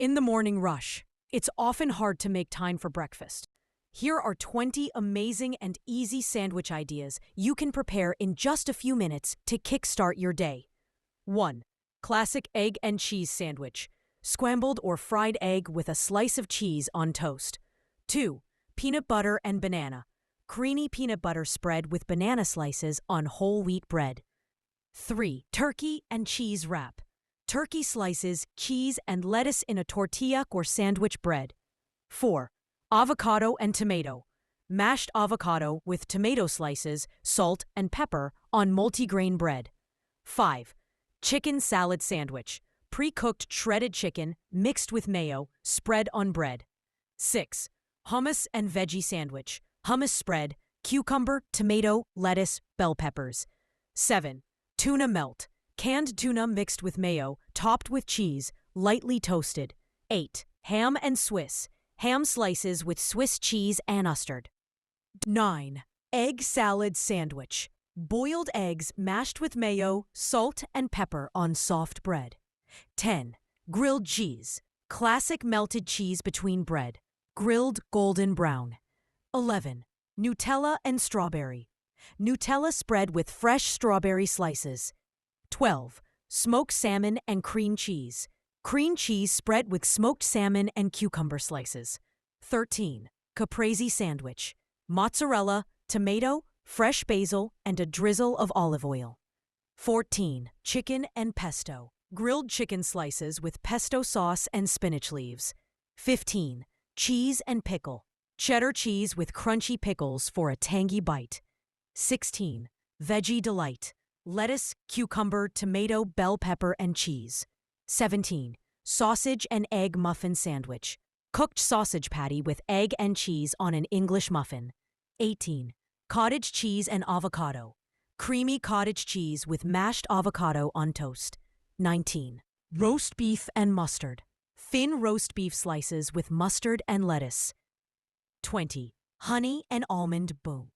In the morning rush, it's often hard to make time for breakfast. Here are 20 amazing and easy sandwich ideas you can prepare in just a few minutes to kickstart your day. 1. Classic egg and cheese sandwich. Scrambled or fried egg with a slice of cheese on toast. 2. Peanut butter and banana. Creamy peanut butter spread with banana slices on whole wheat bread. 3. Turkey and cheese wrap. Turkey slices, cheese, and lettuce in a tortilla or sandwich bread. 4. Avocado and tomato. Mashed avocado with tomato slices, salt, and pepper on multigrain bread. 5. Chicken salad sandwich. Pre-cooked shredded chicken mixed with mayo, spread on bread. 6. Hummus and veggie sandwich. Hummus spread, cucumber, tomato, lettuce, bell peppers. 7. Tuna melt. Canned tuna mixed with mayo, topped with cheese, lightly toasted. 8. Ham and Swiss. Ham slices with Swiss cheese and mustard. 9. Egg salad sandwich. Boiled eggs mashed with mayo, salt, and pepper on soft bread. 10. Grilled cheese. Classic melted cheese between bread. Grilled golden brown. 11. Nutella and strawberry. Nutella spread with fresh strawberry slices. 12. Smoked salmon and cream cheese. Cream cheese spread with smoked salmon and cucumber slices. 13. Caprese sandwich. Mozzarella, tomato, fresh basil, and a drizzle of olive oil. 14. Chicken and pesto. Grilled chicken slices with pesto sauce and spinach leaves. 15. Cheese and pickle. Cheddar cheese with crunchy pickles for a tangy bite. 16. Veggie delight. Lettuce, cucumber, tomato, bell pepper, and cheese. 17. Sausage and egg muffin sandwich. Cooked sausage patty with egg and cheese on an English muffin. 18. Cottage cheese and avocado. Creamy cottage cheese with mashed avocado on toast. 19. Roast beef and mustard. Thin roast beef slices with mustard and lettuce. 20. Honey and almond boom.